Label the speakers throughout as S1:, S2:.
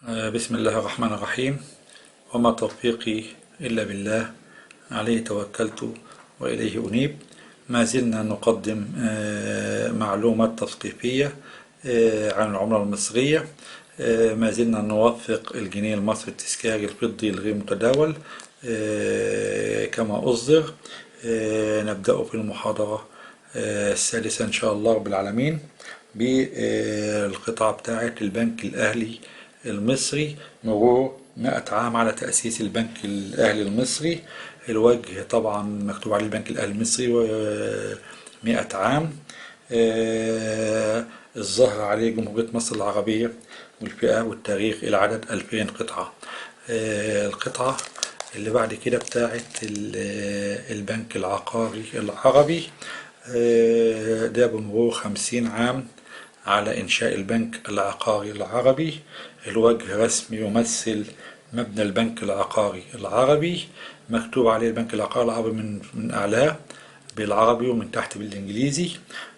S1: بسم الله الرحمن الرحيم. وما توفيقي إلا بالله، عليه توكلت وإليه أنيب. ما زلنا نقدم معلومات تثقيفية عن العملة المصرية. ما زلنا نوثق الجنيه المصري التذكاري الفضي الغير متداول كما أصدر. نبدأ في المحاضرة السادسة إن شاء الله رب العالمين بالقطعة بتاعة البنك الأهلي المصري، مرور 100 عام على تأسيس البنك الأهلي المصري. الوجه طبعا مكتوب عليه البنك الأهلي المصري 100 عام. الظهر عليه جمهورية مصر العربية والفئة والتاريخ العدد 2000 قطعة. القطعة اللي بعد كده بتاعت البنك العقاري العربي، ده بمرور 50 عام على إنشاء البنك العقاري العربي. الوجه رسمي يمثل مبنى البنك العقاري العربي، مكتوب عليه البنك العقاري العربي من أعلاه بالعربي ومن تحت بالإنجليزي.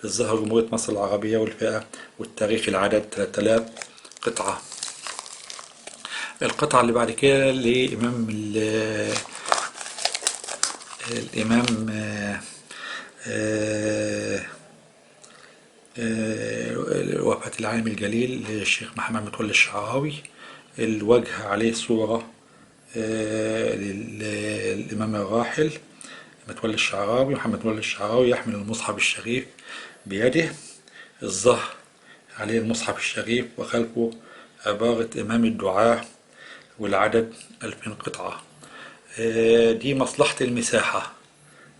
S1: الظهر جمهورية مصر العربية والفئة والتاريخ العدد 3000 قطعة. القطعة اللي بعد كده لإمام الإمام وفاة العالم الجليل الشيخ محمد متولي الشعراوي. الوجه عليه صورة للإمام الراحل متولي الشعراوي، محمد متولي الشعراوي يحمل المصحف الشريف بيده. الظهر عليه المصحف الشريف وخلفه عبارة إمام الدعاة والعدد 2000 قطعة. دي مصلحة المساحة،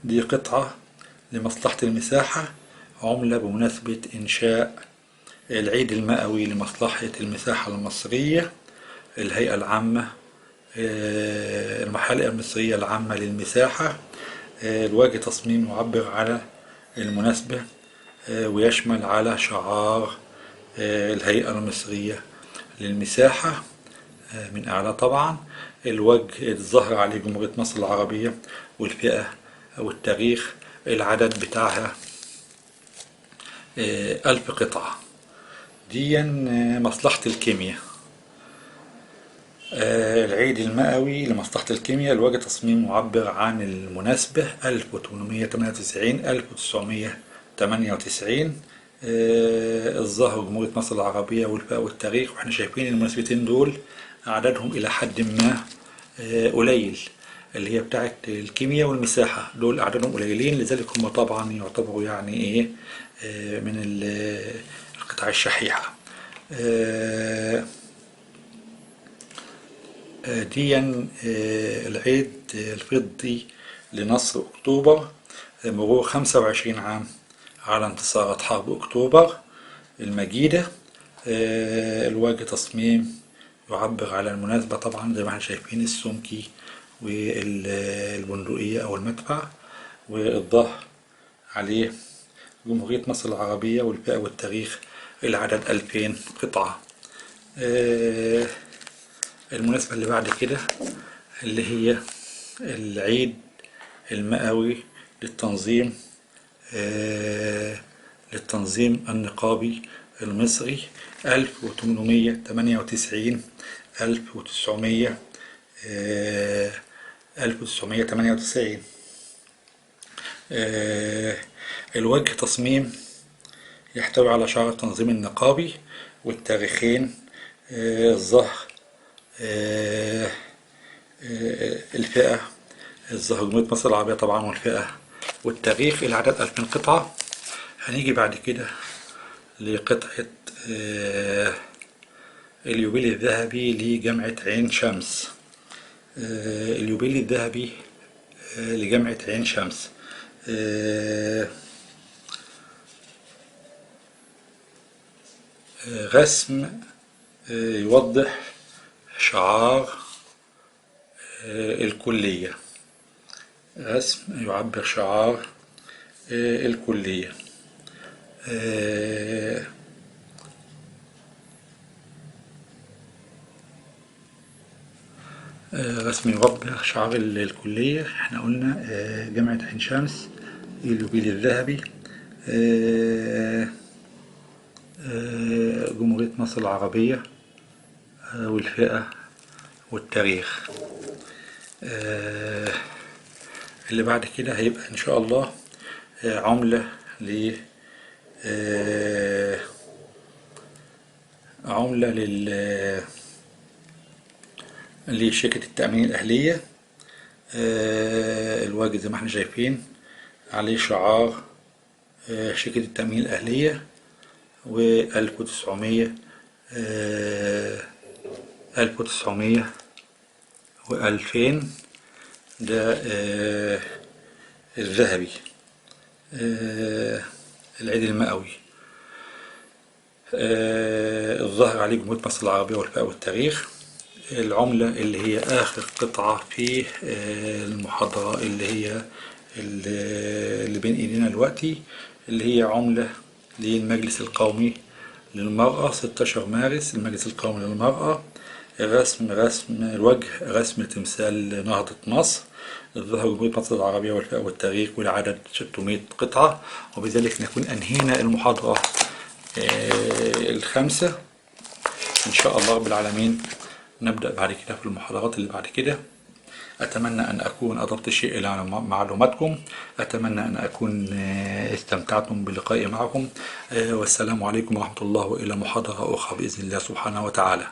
S1: دي قطعة لمصلحة المساحة، عملة بمناسبة إنشاء العيد المئوي لمصلحة المساحة المصرية. الهيئة العامة المحلية المصرية العامة للمساحة. الوجه تصميم يعبر على المناسبة ويشمل على شعار الهيئة المصرية للمساحة من أعلى طبعا. الوجه الظهر عليه جمهورية مصر العربية والفئة والتاريخ العدد بتاعها 1000 قطعة. دي مصلحة الكيمياء، العيد المئوي لمصلحة الكيمياء. الوجه تصميم معبر عن المناسبة 1898 1998. الظهر جمهورية مصر العربية والفئة والتاريخ. واحنا شايفين المناسبتين دول عددهم إلى حد ما قليل، اللي هي بتاعت الكيمياء والمساحة، دول أعدادهم قليلين، لذلك هم طبعا يعتبروا يعني إيه من القطع الشحيحة. ديا العيد الفضي لنصر أكتوبر، مرور 25 عام على انتصارات حرب أكتوبر المجيدة. الوجه تصميم يعبر على المناسبة طبعا زي ما احنا شايفين، السمكي والبندقية أو المدفع. والظهر عليه جمهورية مصر العربية والفئة والتاريخ العدد 2000 قطعة. المناسبة اللي بعد كده اللي هي العيد المئوي للتنظيم النقابي المصري 1898 1998. الوجه تصميم يحتوي على شعار التنظيم النقابي والتاريخين. الظهر الفئة، الظهر جمهورية مصر العربية طبعا والفئة والتاريخ العدد 2000 قطعة. هنيجي بعد كده لقطعة اليوبيل الذهبي لجامعة عين شمس. اليوبيل الذهبي لجامعة عين شمس رسم يوضح شعار الكلية، رسم يعبر شعار الكلية. رسم يوضح شعار الكلية. احنا قلنا جامعة عين شمس، اليوبيل الذهبي، جمهورية مصر العربية والفئة والتاريخ. اللي بعد كده هيبقى إن شاء الله عملة عملة لشركة التأمين الأهلية. الواجهة زي ما احنا شايفين عليه شعار شركة التأمين الأهلية، و1900 1900 و2000 ده الذهبي، العيد المئوي. الظاهر عليه جمهورية مصر العربية والفئة والتاريخ. العملة اللي هي آخر قطعة في المحاضرة اللي بين إيدينا دلوقتي، اللي هي عملة للمجلس القومي للمرأة 16 مارس. المجلس القومي للمرأة، رسم الوجه رسم تمثال نهضة مصر. الظاهر جمهورية مصر العربية والفئة والتاريخ، والعدد 600 قطعة. وبذلك نكون أنهينا المحاضرة الخامسة إن شاء الله رب العالمين. نبدأ بعد كده في المحاضرات اللي بعد كده. أتمنى أن أكون أضفت شيء إلى معلوماتكم. أتمنى أن أكون استمتعتم بلقائي معكم. والسلام عليكم ورحمة الله، وإلى محاضرة أخرى بإذن الله سبحانه وتعالى.